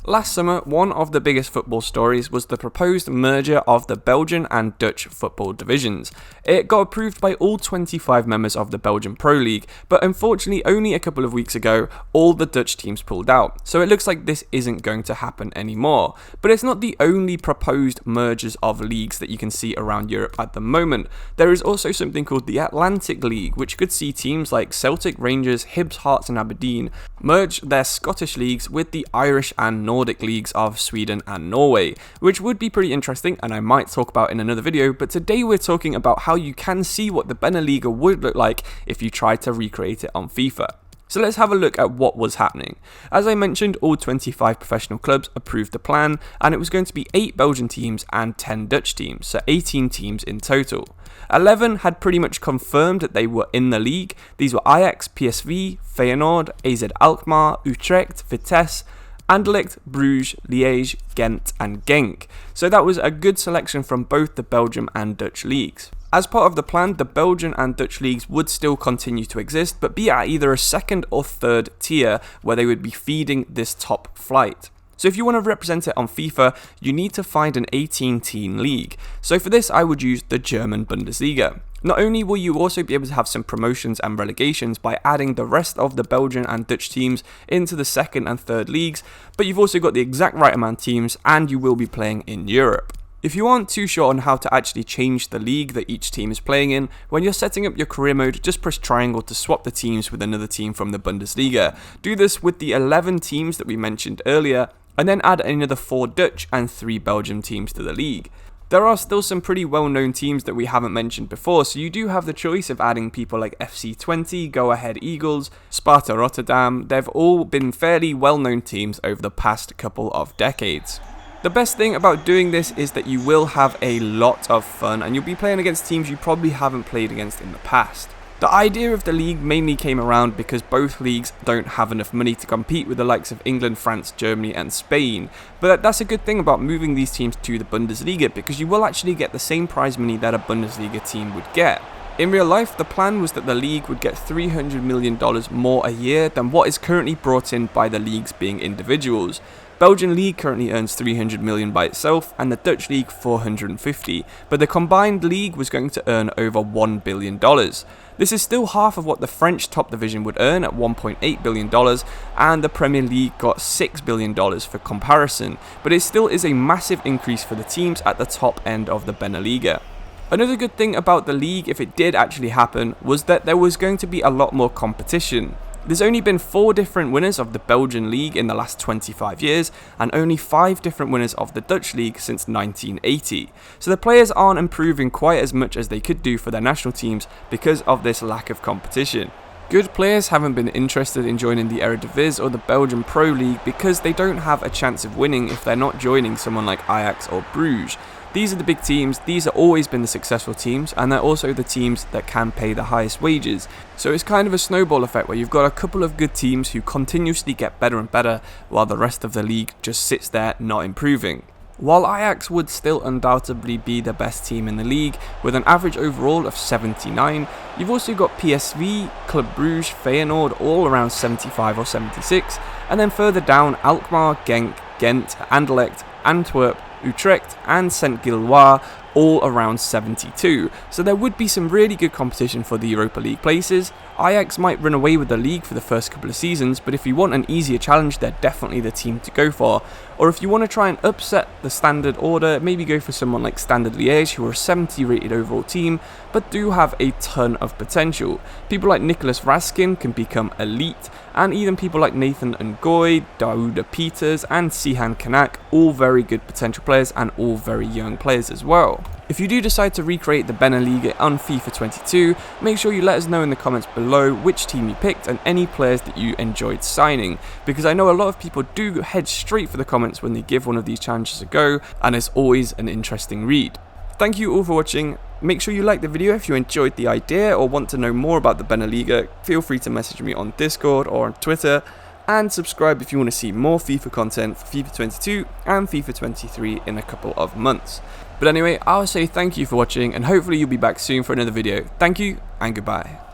Last summer, one of the biggest football stories was the proposed merger of the Belgian and Dutch football divisions. It got approved by all 25 members of the Belgian Pro League, but unfortunately only a couple of weeks ago, all the Dutch teams pulled out, so it looks like this isn't going to happen anymore. But it's not the only proposed mergers of leagues that you can see around Europe at the moment. There is also something called the Atlantic League, which could see teams like Celtic, Rangers, Hibs, Hearts and Aberdeen merge their Scottish leagues with the Irish and Nordic leagues of Sweden and Norway, which would be pretty interesting and I might talk about in another video, but today we're talking about how you can see what the Beneliga would look like if you tried to recreate it on FIFA. So let's have a look at what was happening. As I mentioned, all 25 professional clubs approved the plan, and it was going to be 8 Belgian teams and 10 Dutch teams, so 18 teams in total. 11 had pretty much confirmed that they were in the league. These were Ajax, PSV, Feyenoord, AZ Alkmaar, Utrecht, Vitesse, Anderlecht, Bruges, Liege, Gent and Genk. So that was a good selection from both the Belgium and Dutch leagues. As part of the plan, the Belgian and Dutch leagues would still continue to exist, but be at either a second or third tier where they would be feeding this top flight. So if you want to represent it on FIFA, you need to find an 18-team league. So for this, I would use the German Bundesliga. Not only will you also be able to have some promotions and relegations by adding the rest of the Belgian and Dutch teams into the second and third leagues, but you've also got the exact right amount of teams and you will be playing in Europe. If you aren't too sure on how to actually change the league that each team is playing in, when you're setting up your career mode, just press triangle to swap the teams with another team from the Bundesliga. Do this with the 11 teams that we mentioned earlier, and then add another 4 Dutch and 3 Belgian teams to the league. There are still some pretty well-known teams that we haven't mentioned before, so you do have the choice of adding people like FC Twente, Go Ahead Eagles, Sparta Rotterdam. They've all been fairly well-known teams over the past couple of decades. The best thing about doing this is that you will have a lot of fun and you'll be playing against teams you probably haven't played against in the past. The idea of the league mainly came around because both leagues don't have enough money to compete with the likes of England, France, Germany and Spain. But that's a good thing about moving these teams to the Bundesliga because you will actually get the same prize money that a Bundesliga team would get. In real life, the plan was that the league would get $300 million more a year than what is currently brought in by the leagues being individuals. Belgian league currently earns 300 million by itself and the Dutch league 450, but the combined league was going to earn over $1 billion. This is still half of what the French top division would earn at $1.8 billion, and the Premier League got $6 billion for comparison, but it still is a massive increase for the teams at the top end of the Beneliga. Another good thing about the league, if it did actually happen, was that there was going to be a lot more competition. There's only been 4 different winners of the Belgian league in the last 25 years and only 5 different winners of the Dutch league since 1980. So the players aren't improving quite as much as they could do for their national teams because of this lack of competition. Good players haven't been interested in joining the Eredivisie or the Belgian Pro League because they don't have a chance of winning if they're not joining someone like Ajax or Bruges. These are the big teams, these have always been the successful teams, and they're also the teams that can pay the highest wages. So it's kind of a snowball effect where you've got a couple of good teams who continuously get better and better while the rest of the league just sits there not improving. While Ajax would still undoubtedly be the best team in the league with an average overall of 79, you've also got PSV, Club Bruges, Feyenoord all around 75 or 76, and then further down Alkmaar, Genk, Gent, Anderlecht, Antwerp, Utrecht and St. Gilloise all around 72, so there would be some really good competition for the Europa League places. Ajax might run away with the league for the first couple of seasons, but if you want an easier challenge, they're definitely the team to go for. Or if you want to try and upset the standard order, maybe go for someone like Standard Liège, who are a 70 rated overall team, but do have a ton of potential. People like Nicolas Raskin can become elite, and even people like Nathan Ngoy, Daouda Peters and Sihan Kanak, all very good potential players and all very young players as well. If you do decide to recreate the Beneliga on FIFA 22, make sure you let us know in the comments below which team you picked and any players that you enjoyed signing, because I know a lot of people do head straight for the comments when they give one of these challenges a go, and it's always an interesting read. Thank you all for watching. Make sure you like the video if you enjoyed the idea or want to know more about the Beneliga. Feel free to message me on Discord or on Twitter, and subscribe if you want to see more FIFA content for FIFA 22 and FIFA 23 in a couple of months. But anyway, I'll say thank you for watching and hopefully you'll be back soon for another video. Thank you and goodbye.